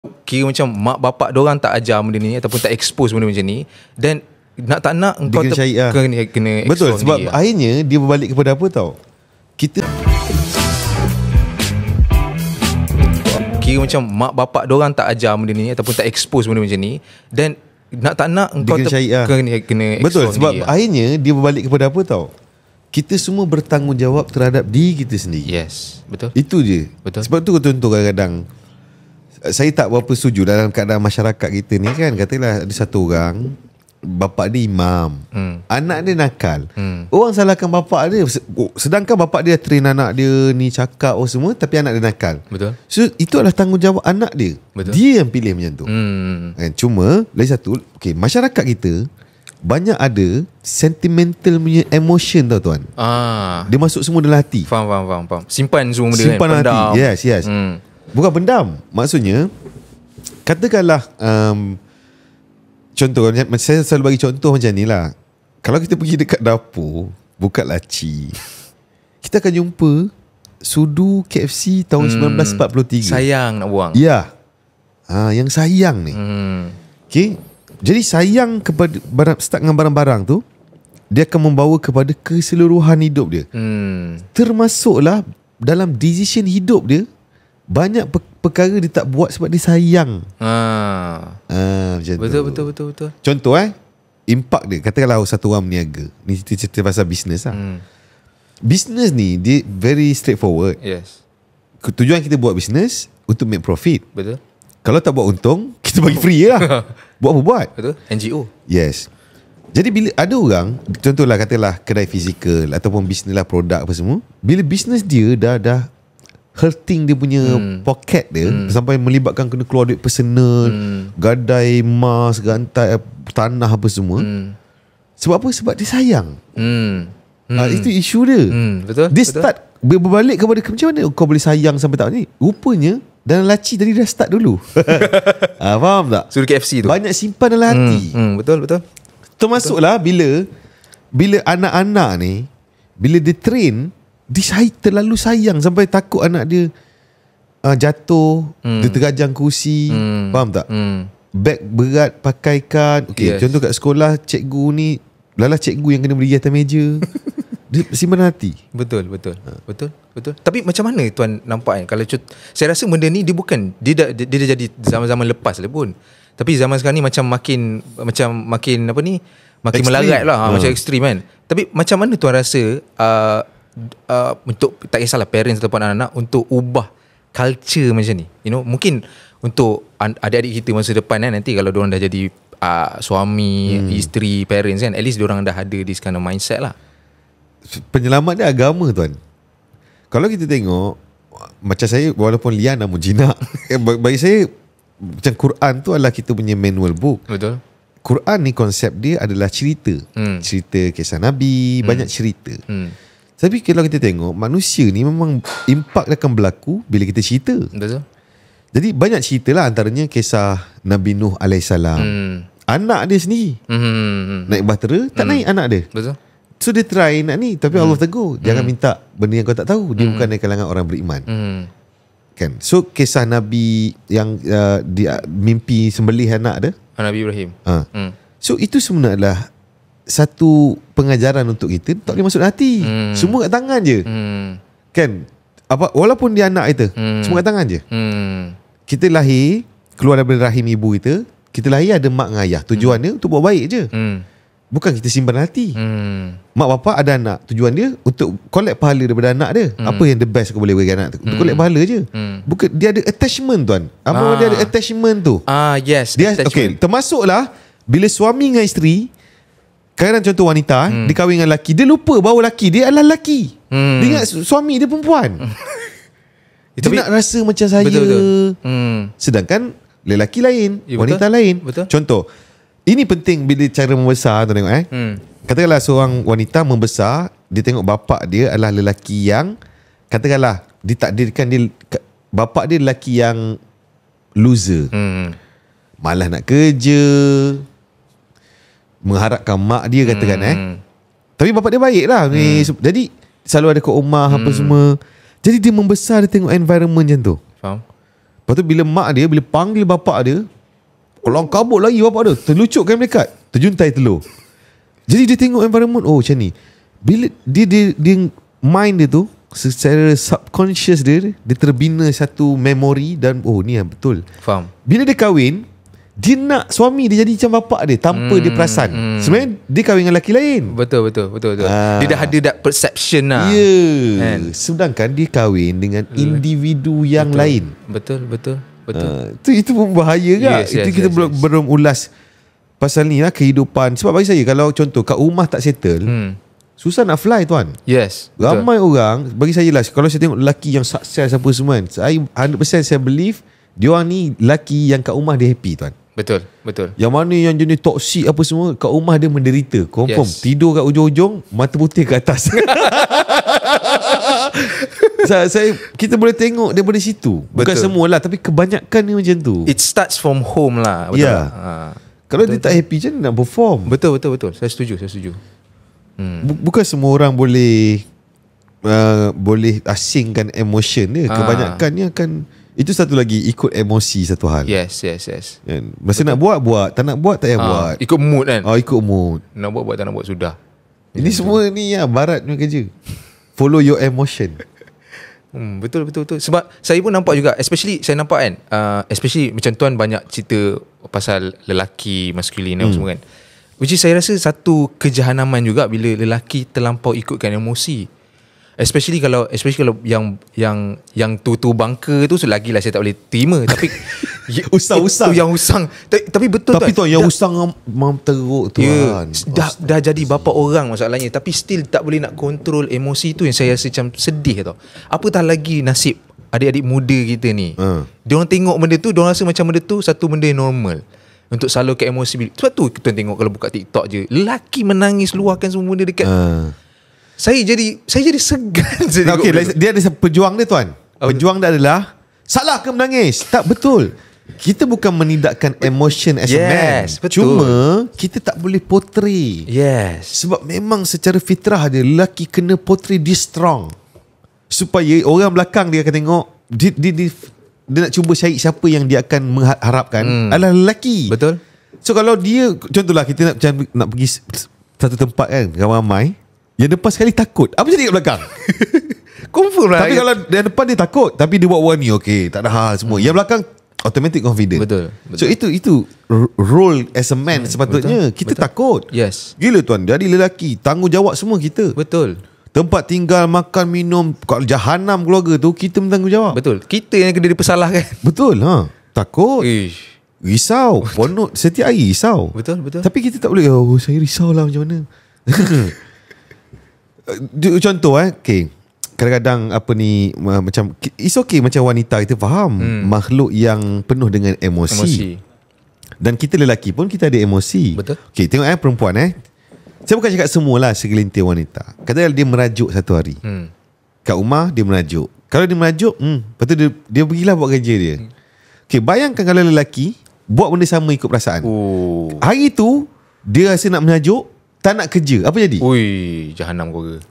kira macam mak bapak diorang tak ajar benda ni ataupun tak expose benda macam ni, dan nak tak nak engkau kena syariah. kena Betul, sebab sendiri. akhirnya dia berbalik kepada apa tau, kita Kira macam mak bapak diorang tak ajar benda ni ataupun tak expose benda macam ni, dan nak tak nak engkau kena syariah. kena betul, sebab sendiri. akhirnya dia berbalik kepada apa tau, kita semua bertanggungjawab terhadap diri kita sendiri. Yes, betul. Itu je. Betul. Sebab tu contoh kadang-kadang saya tak berapa setuju dalam keadaan masyarakat kita ni kan. Katalah ada satu orang, bapak dia imam, anak dia nakal. Orang salahkan bapak dia, sedangkan bapak dia train anak dia ni cakap semua, tapi anak dia nakal. Betul. So itu adalah tanggungjawab anak dia. Betul. Dia yang pilih macam tu. Kan? Cuma lagi satu, masyarakat kita banyak ada sentimental punya emotion tau tuan. Dia masuk semua dalam hati. Faham. Simpan semua benda Simpan kan. hati. Yes. Bukan pendam. Maksudnya, katakanlah contoh, saya selalu bagi contoh macam ni lah. Kalau kita pergi dekat dapur, buka laci, kita akan jumpa sudu KFC tahun 1943. Sayang nak buang. Ya. Yang sayang ni. Okay. Jadi sayang kepada start dengan barang-barang tu, dia akan membawa kepada keseluruhan hidup dia. Termasuklah dalam decision hidup dia, banyak perkara dia tak buat sebab dia sayang. Macam Betul. tu. Contoh impak dia, katakanlah satu orang berniaga. Ni cerita pasal bisnes lah. Bisnes ni dia very straightforward. Yes. Tujuan kita buat bisnes untuk make profit. Betul. Kalau tak buat untung, kita bagi free lah. Buat apa buat? Betul. NGO. Yes. Jadi bila ada orang, contohlah katalah kedai fizikal ataupun bisnes lah, produk apa semua, bila bisnes dia dah hurting dia punya pocket dia, sampai melibatkan kena keluar duit personal, gadai emas, gantai tanah apa semua. Sebab apa? Sebab dia sayang. Itu isu dia. Betul. Dia start berbalik kepada macam mana kau boleh sayang sampai tak ni. Rupanya dalam laci tadi dah start dulu. Faham tak? Suruh KFC tu. Banyak simpan dalam hati. Betul. Termasuklah bila anak-anak ni, bila dia train, dia terlalu sayang sampai takut anak dia jatuh, dia tergajang kursi. Faham tak? Beg berat pakaikan. Contoh kat sekolah, cikgu ni, cikgu yang kena berdiri atas meja. Dia simpan hati. Betul. Tapi macam mana tuan nampak kan, kalau saya rasa benda ni dia dah jadi zaman-zaman lepas lah pun. Tapi zaman sekarang ni makin apa ni, makin melarat lah, macam ekstrim kan. Tapi macam mana tuan rasa untuk, tak kisahlah parents ataupun anak-anak, untuk ubah culture macam ni, mungkin untuk adik-adik kita masa depan kan, nanti kalau diorang dah jadi suami, isteri, parents kan, at least diorang dah ada this kind of mindset lah. Penyelamat dia agama tuan. Kalau kita tengok, macam saya, walaupun lian namun jinak, bagi saya macam Quran tu adalah kita punya manual book. Betul. Quran ni konsep dia adalah cerita. Cerita kisah Nabi, banyak cerita. Tapi kalau kita tengok, manusia ni memang impak akan berlaku bila kita cerita. Betul. Jadi banyak cerita lah, antaranya kisah Nabi Nuh AS. Anak dia sendiri naik bahtera, tak naik anak dia. Betul. So dia try nak ni, tapi Allah tegur, jangan minta benda yang kau tak tahu. Dia bukan dari kalangan orang beriman. Kan? So kisah Nabi yang dia mimpi sembelih anak dia, Nabi Ibrahim. So itu sebenarnya adalah satu pengajaran untuk kita, tak boleh masuk hati. Semua kat tangan je. Kan? Walaupun dia anak kita, semua kat tangan je. Kita lahir, keluar daripada rahim ibu kita lahir ada mak dengan ayah. Tujuan dia untuk buat baik je. Bukan kita simpan hati. Mak bapak ada anak, tujuan dia untuk collect pahala daripada anak dia. Apa yang the best kau boleh bagi anak tu? Untuk collect pahala je. Bukan, dia ada attachment tuan. Apa dia ada attachment tu? Yes, dia termasuklah bila suami dengan isteri, kadang contoh wanita dia kahwin dengan lelaki, dia lupa bahawa lelaki dia adalah lelaki. Dia ingat suami dia perempuan. Dia nak rasa macam saya. Betul. Sedangkan lelaki lain, wanita lain. Betul. Contoh, ini penting bila cara membesar tu tengok Katakanlah seorang wanita membesar, dia tengok bapak dia adalah lelaki yang, katakanlah ditakdirkan dia, bapak dia lelaki yang loser, malas nak kerja, mengharapkan mak dia katakan tapi bapak dia baik lah jadi selalu ada kat rumah apa semua. Jadi dia membesar, dia tengok environment macam tu. Faham. Lepas tu bila mak dia, bila panggil bapak dia, kelang kabut lagi bapak dia, terlucutkan melekat, terjuntai telur. Jadi dia tengok environment, oh macam ni. Bila dia mind dia tu, secara subconscious dia terbina satu memori dan oh ni yang betul. Faham. Bila dia kahwin, dia nak suami dia jadi macam bapak dia tanpa dia perasan. Sebenarnya dia kahwin dengan lelaki lain. Betul. Dia dah ada that perception lah. Ya. Sedangkan dia kahwin dengan individu yang lain. Betul. Itu pun bahaya kan? Yes, Itu kita belum ulas pasal ni lah, kehidupan. Sebab bagi saya, kalau contoh kat rumah tak settle, susah nak fly tuan. Yes. Ramai orang, bagi saya lah, kalau saya tengok lelaki yang sukses apa semua, saya 100% saya believe dia orang ni lelaki yang kat rumah dia happy tuan. Betul. Yang mana yang jenis toksik apa semua, kat rumah dia menderita. Confirm. Yes. Tidur kat ujung-ujung, mata putih ke atas. Kita boleh tengok daripada situ. Bukan semualah, tapi kebanyakan ni macam tu. It starts from home lah. Betul. Ya. Kalau dia tak happy, macam mana nak perform? Betul. Saya setuju. Bukan semua orang boleh asingkan emotion dia. Kebanyakan ni akan, itu satu lagi, ikut emosi satu hal. Yes. Kan? Masa nak buat, tak nak buat, tak payah buat. Ikut mood kan. Ikut mood. Nak buat, tak nak buat, sudah. Ini semua ni ya, barat punya kerja. Follow your emotion. Betul. Sebab saya pun nampak juga, especially saya nampak kan, especially macam tuan banyak cerita pasal lelaki maskulin semua kan. Which is saya rasa satu kejahanaman juga bila lelaki terlampau ikutkan emosi. Especially kalau yang tu bangka tu, so lagilah saya tak boleh terima. Tapi usang yang usang. Tapi betul. Tapi tuan yang usang mam teruk tuan. Dah jadi bapa orang masalahnya, tapi still tak boleh nak kontrol emosi tu, yang saya rasa macam sedih tau. Apatah lagi nasib adik-adik muda kita ni. Diorang tengok benda tu, diorang rasa macam benda tu satu benda yang normal untuk salurkan emosi. Sebab tu kita tengok kalau buka TikTok je, lelaki menangis luahkan semua benda dekat. Saya jadi segan. Okay, dia ada pejuang dia tuan. Pejuang dia adalah, salah ke menangis? Tak, betul. Kita bukan menidakkan emotion as a man. Betul. Cuma kita tak boleh portray. Yes. Sebab memang secara fitrah dia, lelaki kena portray dia strong, supaya orang belakang dia akan tengok dia nak cuba cari siapa yang dia akan mengharapkan adalah lelaki. Betul. So kalau dia, contohlah kita nak pergi satu tempat kan, ramai, yang depan sekali takut, apa jadi kat belakang? Confirm lah. Tapi kalau yang depan dia takut, tapi dia buat warni, okay, tak ada hal semua. Yang belakang automatic confident. Betul. So itu role as a man sepatutnya. Kita takut. Yes. Gila tuan, jadi lelaki, tanggungjawab semua kita. Betul. Tempat tinggal, makan, minum, kalau jahanam keluarga tu, kita bertanggungjawab. Betul. Kita yang kena dipersalahkan. Betul. Takut. Risau. Ponot setiap hari risau. Betul. Tapi kita tak boleh, saya risau lah macam mana. Contoh okay, kadang-kadang apa ni, macam it's okay, macam wanita kita faham, makhluk yang penuh dengan emosi. Dan kita lelaki pun kita ada emosi. Betul. Okay, tengok perempuan saya bukan cakap semualah, segelintir wanita. Katakan dia merajuk satu hari, kat rumah dia merajuk. Kalau dia merajuk, lepas tu dia pergilah buat kerja dia. Okay, bayangkan kalau lelaki buat benda sama ikut perasaan. Hari tu dia rasa nak merajuk, tak nak kerja, apa jadi? Jahanam keluarga.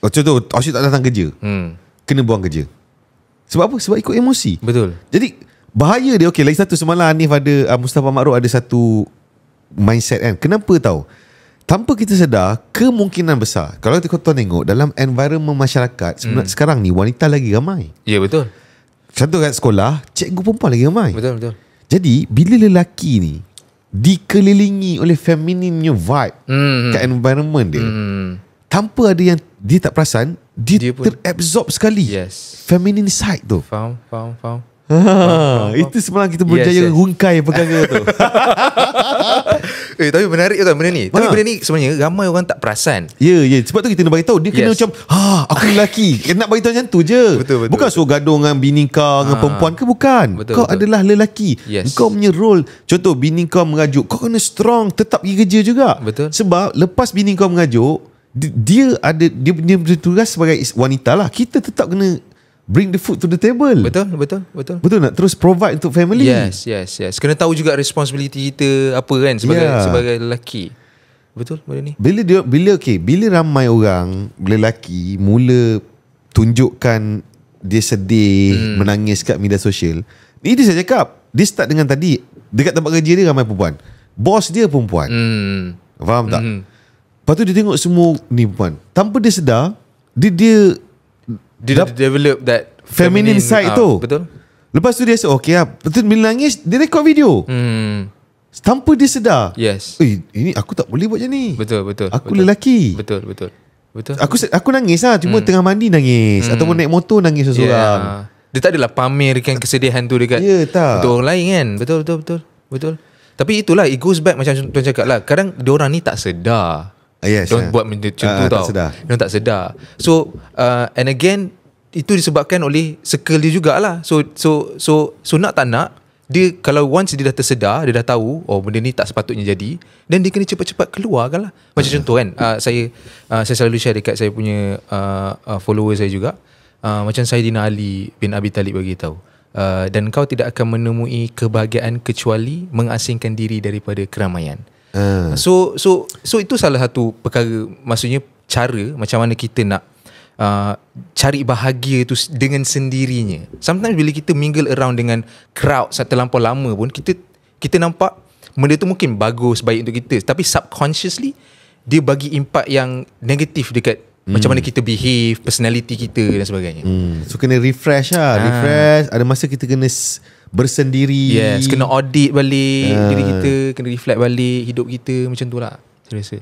Contoh, Asyik tak datang kerja, kena buang kerja. Sebab apa? Sebab ikut emosi. Betul. Jadi bahaya dia. Okay, lagi satu, semalam Hanif ada, Mustafa Makruf ada satu mindset kan. Kenapa tahu? Tanpa kita sedar, kemungkinan besar, kalau tuan tengok dalam environment masyarakat sekarang ni, wanita lagi ramai. Ya, betul. Contoh kat sekolah, cikgu perempuan lagi ramai. Betul. Jadi bila lelaki ni dikelilingi oleh femininnya vibe kat environment dia, tanpa ada yang dia tak perasan, dia terabsorb sekali feminine side tu. Faham. Itu semalam kita berjaya rungkai perkara tu. Tapi menarik kan benda ni. Tapi benda ni sebenarnya ramai orang tak perasan. Ya. Sebab tu kita nak bagi tahu, dia kena macam, aku lelaki, nak bagi tahu macam tu je. Betul. Bukan suruh gaduh dengan bini kau, dengan perempuan ke, bukan. Kau adalah lelaki. Kau punya role. Contoh, bini kau mengajuk, kau kena strong, tetap pergi kerja juga. Betul. Sebab lepas bini kau mengajuk, dia punya tugas sebagai wanita lah. Kita tetap kena bring the food to the table. Betul nak terus provide untuk family. Yes. Kena tahu juga responsibility kita apa kan, sebagai lelaki. Betul benda ni. Bila ramai orang lelaki mula tunjukkan dia sedih, menangis kat media sosial, Ini saya cakap, dia start dengan tadi, dekat tempat kerja dia ramai perempuan, bos dia perempuan. Faham tak? Lepas tu dia tengok semua ni perempuan, tanpa dia sedar, Dia develop that feminine side tu. Betul. Lepas tu dia rasa okay lah. Betul, bila nangis dia record video tanpa dia sedar. Yes. Ini aku tak boleh buat macam ni. Betul. Aku lelaki. Betul. Aku nangis lah. Cuma tengah mandi nangis, ataupun naik motor nangis seorang. Dia tak adalah pamerkan kesedihan tu dekat untuk orang lain kan. Betul. Tapi itulah, it goes back macam tuan cakap lah. Kadang diorang ni tak sedar. Yes, diorang buat macam tu tau. Diorang tak sedar. So and again, itu disebabkan oleh circle dia jugalah. So nak tak nak, dia kalau once dia dah tersedar, dia dah tahu benda ni tak sepatutnya jadi, dan dia kena cepat-cepat keluarkan lah. Macam contoh kan, saya selalu share dekat saya punya follower saya juga, macam Saidina Ali bin Abi Talib bagi tahu, dan kau tidak akan menemui kebahagiaan kecuali mengasingkan diri daripada keramaian. So itu salah satu perkara, maksudnya cara macam mana kita nak cari bahagia tu dengan sendirinya. Sometimes bila kita mingle around dengan crowd terlampau lama pun, kita nampak benda tu mungkin bagus, baik untuk kita, tapi subconsciously dia bagi impact yang negatif dekat macam mana kita behave, personality kita dan sebagainya. So kena refresh lah. Refresh. Ada masa kita kena bersendiri. Yes, kena audit balik diri kita, kena reflect balik hidup kita. Macam tu lah saya rasa.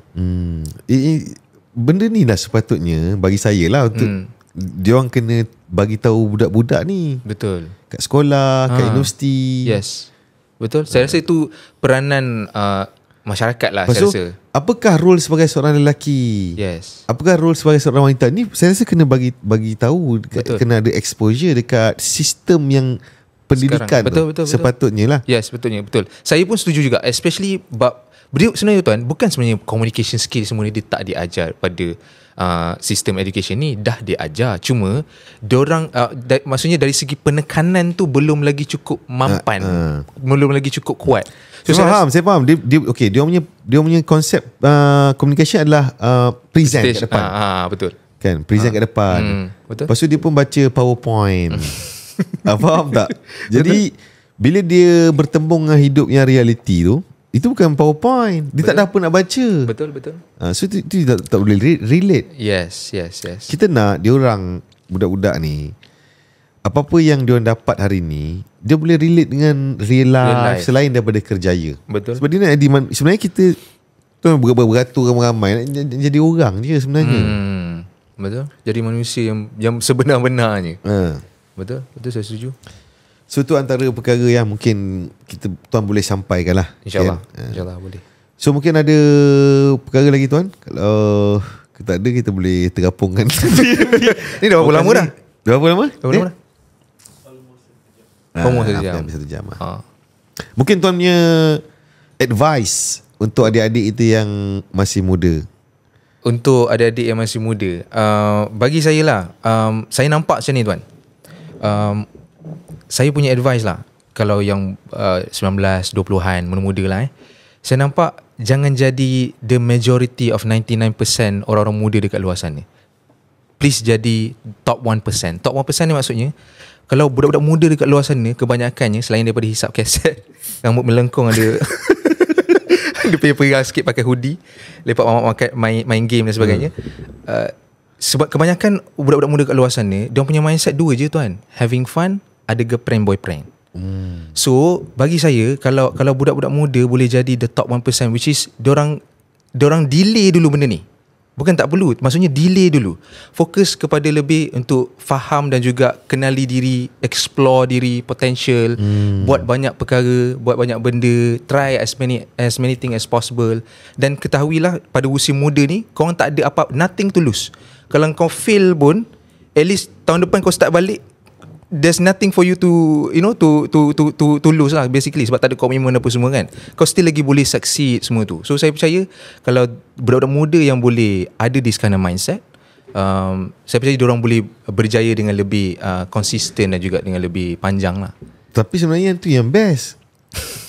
Benda ni lah sepatutnya bagi saya lah, untuk diorang kena bagi tahu budak-budak ni. Betul. Kat sekolah, kat universiti. Yes, betul. Saya rasa itu peranan masyarakat lah. Saya rasa, apakah role sebagai seorang lelaki? Yes. Apakah role sebagai seorang wanita? Ni saya rasa kena bagi tahu. Betul. Kena ada exposure dekat sistem yang pendidikan. Betul. Sepatutnya lah. Yes, betul. Saya pun setuju juga, especially sebenarnya tuan, bukan sebenarnya communication skill semua ni dia tak diajar pada sistem education ni, dah diajar. Cuma diorang maksudnya dari segi penekanan tu belum lagi cukup mampan, belum lagi cukup kuat. So, saya faham. Dia punya konsep communication adalah present kat depan. Betul. Kan, present kat depan. Betul. Lepas tu dia pun baca PowerPoint. Faham tak? Jadi bila dia bertembung dengan hidup yang reality tu, itu bukan PowerPoint. Dia tak ada apa nak baca. Betul. So itu tak boleh relate. Yes. Kita nak diorang, budak-budak ni, apa-apa yang diorang dapat hari ni, dia boleh relate dengan real life selain daripada kerjaya. Betul. Sebab dia nak sebenarnya kita tu beratur ramai-ramai nak jadi orang je sebenarnya. Betul. Jadi manusia yang sebenar-benarnya. Betul, saya setuju. So tu antara perkara yang mungkin tuan boleh sampaikan lah. InsyaAllah. InsyaAllah boleh. So mungkin ada perkara lagi tuan. Kalau tak ada, kita boleh terapungkan. Ni dah berapa lama dah? Berapa lama? Almost 1 jam. Habis 1 jam. Mungkin tuan punya advice untuk adik-adik itu yang masih muda. Untuk adik-adik yang masih muda, bagi saya lah, saya nampak macam ni tuan. Saya punya advice lah, kalau yang 19-20an muda-muda lah, saya nampak jangan jadi the majority of 99% orang-orang muda dekat luar sana. Please jadi top 1%. Top 1% ni maksudnya, kalau budak-budak muda dekat luar sana, kebanyakannya selain daripada hisap kaset, rambut melengkung ada dia perih-perih sikit pakai hoodie, lepak main game dan sebagainya. Sebab kebanyakan budak-budak muda kat luar sana, dia punya mindset dua je tuan, having fun, ada girlfriend boyfriend. So bagi saya, kalau budak-budak muda boleh jadi the top 1%, which is diorang delay dulu benda ni. Bukan tak perlu, maksudnya delay dulu. Fokus kepada lebih untuk faham dan juga kenali diri, explore diri, potential, buat banyak perkara, buat banyak benda, try as many things as possible. Dan ketahuilah pada usia muda ni, korang tak ada apa, nothing to lose. Kalau kau fail pun, at least tahun depan kau start balik, there's nothing for you to to lose lah basically, sebab tak ada komitmen apa semua kan. Kau still lagi boleh succeed semua tu. So saya percaya kalau budak-budak muda yang boleh ada this kind of mindset, saya percaya diorang boleh berjaya dengan lebih konsisten dan juga dengan lebih panjang lah. Tapi sebenarnya tu yang best.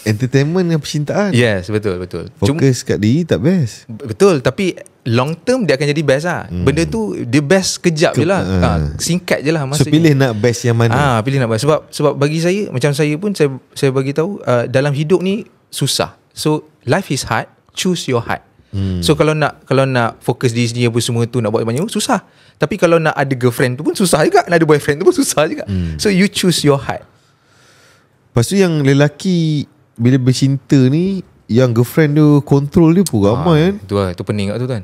Entertainment dan percintaan. Yes, betul. Fokus kat diri tak best. Betul, tapi long term dia akan jadi best lah. Benda tu dia best kejap je lah. Singkat je lah So maksudnya. pilih nak best yang mana? Pilih nak best. Sebab bagi saya, macam saya pun saya bagi tahu, dalam hidup ni susah. So life is hard, choose your heart. So kalau nak fokus di sini apa semua tu, nak buat banyak susah. Tapi kalau nak ada girlfriend tu pun susah juga, nak ada boyfriend tu pun susah juga. So you choose your heart. Lepas tu yang lelaki bila bercinta ni, yang girlfriend dia control dia pun ramai kan. Tu pening kat tu kan.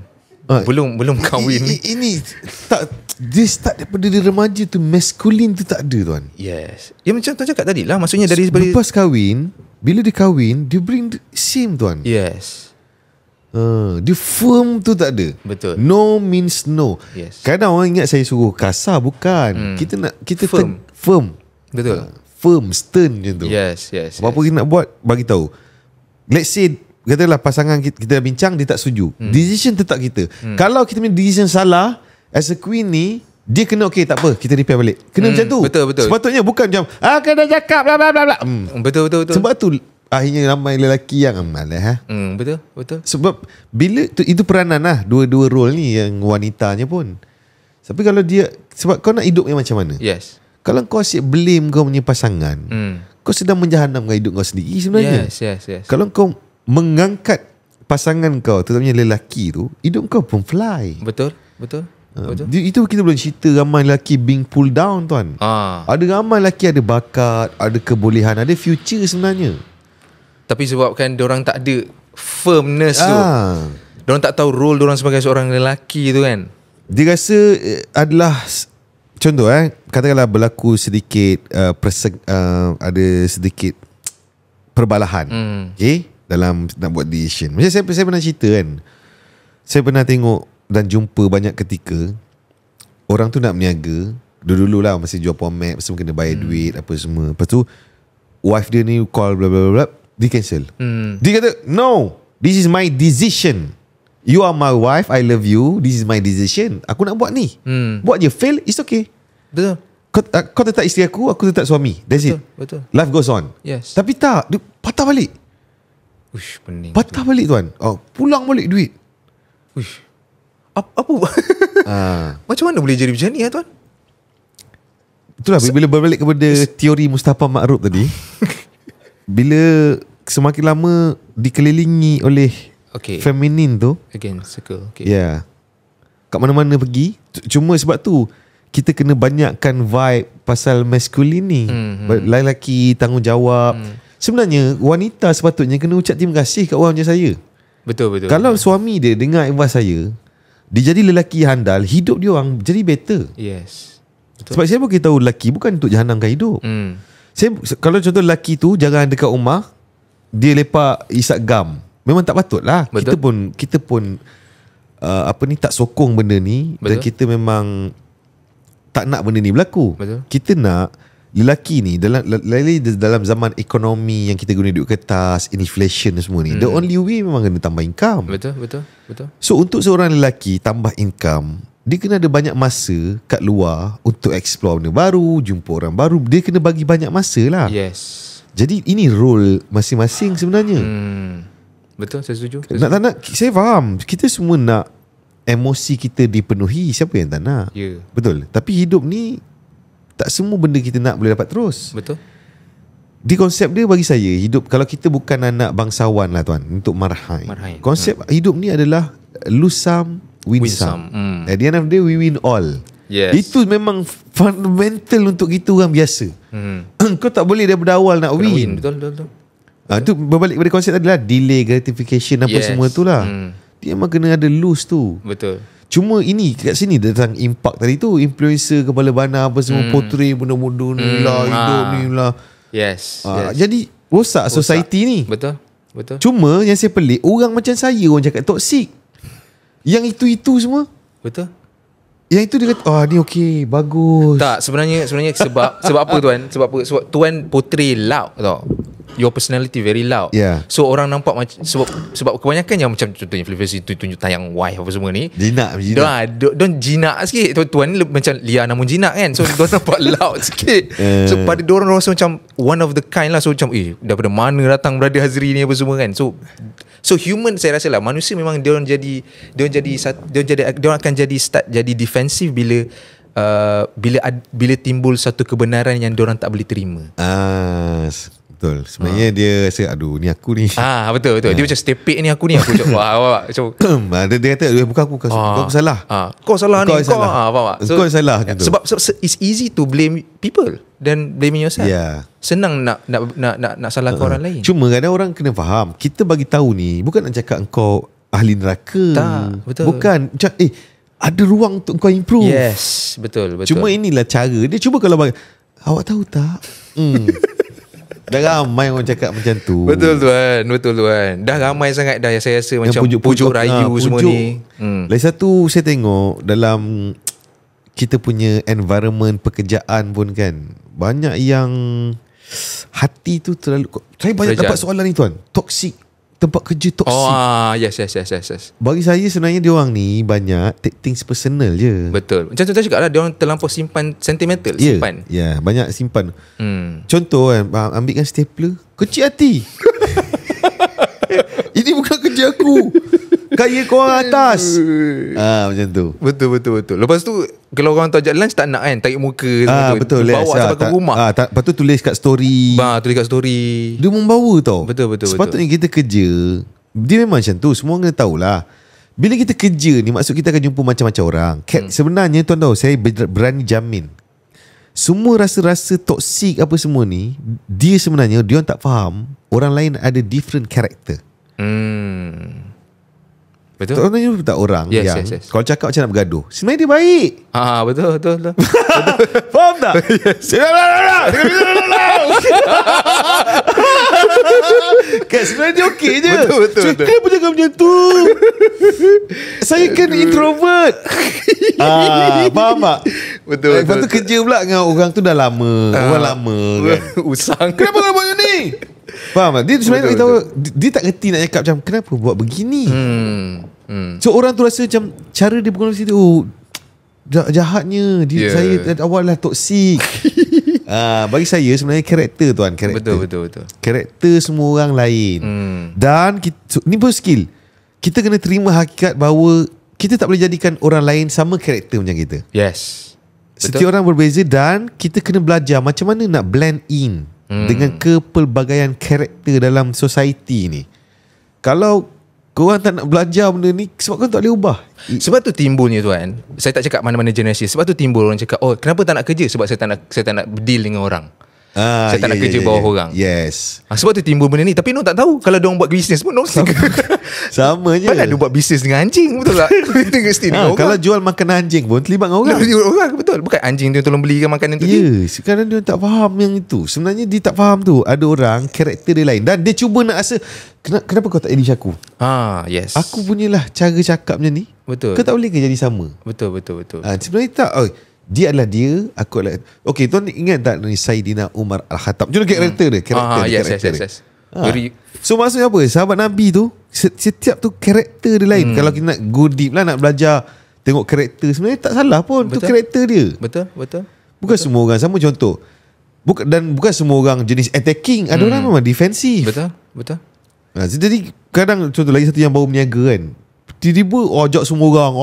Belum kahwin ni. Ini tak, dia start daripada dia remaja tu, masculine tu tak ada tuan. Yes. Ya macam tuan cakap tadi lah, maksudnya dari lepas kahwin, bila dia kahwin, dia bring same tuan. Yes. Dia firm tu tak ada. Betul. No means no. Yes. Kadang orang ingat saya suruh kasar, bukan. Kita Firm. firm. Betul. Firm, stern macam tu. Yes. Apa-apa kita nak buat, bagi tahu. Let's say katalah pasangan kita dah bincang, dia tak setuju. Decision tetap kita. Kalau kita punya decision salah, as a queen ni, dia kena okay, tak apa, kita repair balik. Kena macam tu. Betul. Sepatutnya bukan macam kena cakap bla bla bla bla. Betul. Sebab tu akhirnya ramai lelaki yang malas Betul. Sebab bila itu peranan lah, dua role ni, yang wanitanya pun. Tapi kalau dia, sebab kau nak hidup yang macam mana? Yes. Kalau kau asyik blame kau punya pasangan, kau sedang menjahanamkan hidup kau sendiri sebenarnya. Yes. Kalau kau mengangkat pasangan kau, terutamanya lelaki tu, hidup kau pun fly. Betul. Itu kita belum cerita ramai lelaki being pulled down tuan. Ada ramai lelaki ada bakat, ada kebolehan, ada future sebenarnya. Tapi sebabkan diorang tak ada firmness tu, diorang tak tahu role diorang sebagai seorang lelaki tu kan. Dia rasa adalah contoh katakanlah berlaku sedikit ada sedikit perbalahan. Okay, dalam nak buat decision. Macam saya pernah cerita kan, saya pernah tengok dan jumpa banyak ketika orang tu nak berniaga dulu lah, masih jual pomade, semua kena bayar duit apa semua. Lepas tu wife dia ni call bla bla bla, dia cancel. Dia kata no, this is my decision. You are my wife, I love you, this is my decision. Aku nak buat ni. Buat je, fail, it's okay. Betul. Kau tetap isteri aku tetap suami. That's it. Betul. Life goes on. Yes. Tapi tak, dia patah balik. Pening. Patah balik tuan. Pulang balik duit. Apa? Macam mana boleh jadi macam ni tuan? Itulah bila berbalik kepada teori Mustafa Ma'ruf tadi. Bila semakin lama dikelilingi oleh feminin tu, again circle. kat mana-mana pergi. Cuma sebab tu kita kena banyakkan vibe pasal maskulin ni. Lelaki tanggungjawab. Sebenarnya wanita sepatutnya kena ucap terima kasih kat orang macam saya. Betul. Kalau suami dia dengar advice saya, dia jadi lelaki handal, hidup dia orang jadi better. Yes. Betul. Sebab saya bagi tahu lelaki bukan untuk jahanamkan hidup. Kalau contoh lelaki tu jangan dekat rumah, dia lepak isap gam, memang tak patut lah. Kita pun tak sokong benda ni. Betul. Dan kita memang tak nak benda ni berlaku. Betul. Kita nak lelaki ni dalam zaman ekonomi yang kita guna duit kertas, inflation semua ni, the only way memang kena tambah income. Betul. So untuk seorang lelaki tambah income, dia kena ada banyak masa kat luar untuk explore benda baru, jumpa orang baru. Dia kena bagi banyak masa lah. Yes. Jadi ini role masing-masing sebenarnya. Betul, saya setuju. Nak saya faham. Kita semua nak emosi kita dipenuhi. Siapa yang tak nak? Betul. Tapi hidup ni tak semua benda kita nak boleh dapat terus. Betul. Di konsep dia bagi saya, hidup, kalau kita bukan anak bangsawan lah tuan, untuk marhain. Konsep hidup ni adalah lose some, win some. At the end of the day, we win all. Yes. Itu memang fundamental untuk kita orang biasa. Kau tak boleh daripada awal nak win. Betul. Itu berbalik kepada konsep adalah delay gratification apa semua tu lah. Dia memang kena ada lose tu. Betul. Cuma ini kat sini datang impak tadi tu, influencer kepala bana apa semua portray benda-benda ni lah, hidup ni lah. Yes. Jadi rosak society ni. Betul. Cuma yang saya pelik, orang macam saya orang cakap toxic. Yang itu semua. Betul. Yang itu dia kata, ni okey, bagus. Tak, sebenarnya sebab apa tuan? Sebab tuan portray loud tau. your personality very loud. Yeah. So orang nampak macam sebab kebanyakan yang macam contohnya influencer itu tunjuk tayang wife apa semua ni. Jinak. Don jinak sikit. Tuan ni macam Lia namun jinak kan. So dia nampak loud sikit. So pada diorang rasa macam one of the kind lah. So macam daripada mana datang Brother Hazri ni apa semua kan. So human, saya rasa lah manusia memang diorang akan jadi defensif bila timbul satu kebenaran yang diorang tak boleh terima. Betul. Sebenarnya dia rasa aduh ni aku ni. Betul. Dia macam stepek ni aku ni. Aku macam wah. So, dia kata bukan aku salah. Kau salah ni. Kau So, kau salah gitu. Sebab it's easy to blame people than blaming yourself. Yeah. Senang nak salahkan orang lain. Cuma kadang orang kena faham, kita bagi tahu ni bukan nak cakap engkau ahli neraka. Tak, betul. Bukan macam ada ruang untuk kau improve. Yes, betul. Cuma inilah cara dia. Cuba kalau awak tahu tak? Dah ramai orang cakap macam tu. Betul tuan. Dah ramai sangat dah, saya rasa macam pujuk rayu semua ni. Lagi satu saya tengok dalam kita punya environment pekerjaan pun kan, banyak yang hati tu terlalu. Saya banyak dapat soalan ni tuan. Toxic. Tempat kerja toxic. Yes. Bagi saya sebenarnya diorang ni banyak take things personal je. Betul. Macam contoh cakap lah, diorang terlampau simpan sentimental. Simpan. Ya, banyak simpan. Contoh kan, ambilkan stapler, kecil hati. Ini bukan kerja aku. Kaya korang atas. Macam tu. Betul. Lepas tu kalau orang tu ajak lunch tak nak kan, tarik muka betul. Bawa sampai ke rumah. Lepas tu tulis kat story. Tulis kat story. Dia membawa tau. Betul. Sepatutnya kita kerja, dia memang macam tu. Semua kena tahulah. Bila kita kerja ni, maksud kita akan jumpa macam-macam orang. Sebenarnya tuan tahu, saya berani jamin, semua rasa-rasa toksik apa semua ni, dia sebenarnya dia tak faham orang lain ada different character. Betul. Sebenarnya tak orang yang kalau cakap macam nak bergaduh, sebenarnya dia baik. Betul. Faham tak? Kan sebenarnya dia okey je. Betul. Kenapa cakap macam tu? Saya kan introvert. Faham tak? Betul. Lepas tu kerja pula dengan orang tu dah lama. Orang lama kan. Usang. Kenapa kau buat macam ni? Faham tak? Dia sebenarnya tahu, dia tak kerti nak cakap macam kenapa buat begini. So orang tu rasa macam cara dia berkongsi tu jahatnya saya awal lah toksik. Bagi saya sebenarnya karakter tuan, karakter. Betul. Karakter semua orang lain. Dan ni pun skill. Kita kena terima hakikat bahawa kita tak boleh jadikan orang lain sama karakter macam kita. Yes. Setiap orang berbeza dan kita kena belajar macam mana nak blend in dengan kepelbagaian karakter dalam society ni. Kalau korang tak nak belajar benda ni, sebab korang tak boleh ubah. Sebab tu timbulnya tuan, saya tak cakap mana-mana generasi. Sebab tu timbul orang cakap, kenapa tak nak kerja? Sebab saya tak nak deal dengan orang. Saya tak nak kerja bawah orang. Yes. Sebab tu timbul benda ni. Tapi diorang tak tahu kalau diorang buat bisnes pun sama je. Padahal dia buat bisnes dengan anjing, betul tak? Kalau jual makanan anjing pun terlibat dengan orang. Betul. Bukan anjing dia tolong belikan makanan tu. Sekarang dia tak faham yang itu. Sebenarnya dia tak faham tu. Ada orang karakter dia lain dan dia cuba nak rasa kenapa kau tak edit aku? Yes. Aku punyalah cara cakap macam ni. Betul. Kau tak boleh ke jadi sama? Betul. Sebenarnya tak. Dia adalah dia, aku adalah. Okay, tuan ingat tak ni Saidina Umar Al-Khattab? Contoh karakter dia. Yes. So maksudnya apa? Sahabat Nabi tu, setiap tu karakter dia lain. Kalau kita nak go deep lah, nak belajar tengok karakter, sebenarnya tak salah pun. Tu karakter dia. Betul. Bukan semua orang sama. Contoh, bukan semua orang jenis attacking. Ada orang memang defensif. Betul. Jadi kadang contoh lagi satu yang baru berniaga kan, tiba-tiba ajak semua orang,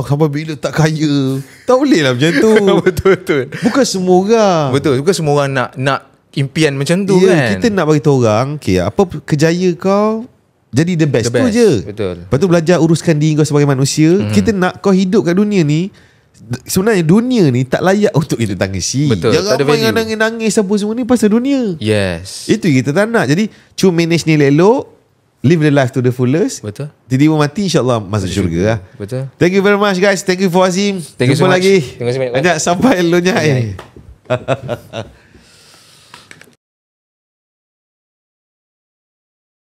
sampai bila tak kaya. Tak boleh lah macam tu. Betul. Bukan semua orang. Betul. Bukan semua orang nak impian macam tu kan. Kita nak bagi tahu orang, apa kejaya kau, jadi the best tu je. Betul. Lepas tu belajar uruskan diri kau sebagai manusia. Kita nak kau hidup kat dunia ni. Sebenarnya dunia ni tak layak untuk kita tangisi. Betul. Jangan ramai yang nangis apa semua ni pasal dunia. Yes. Itu kita tak nak. Jadi cuma manage ni elok, live the life to the fullest. Betul. Tiba-tiba mati, insyaAllah masuk syurga lah. Betul. Thank you very much guys. Thank you for Azim. Thank you so much. Jumpa lagi. Terima kasih banyak. Ajak sampai lo nya.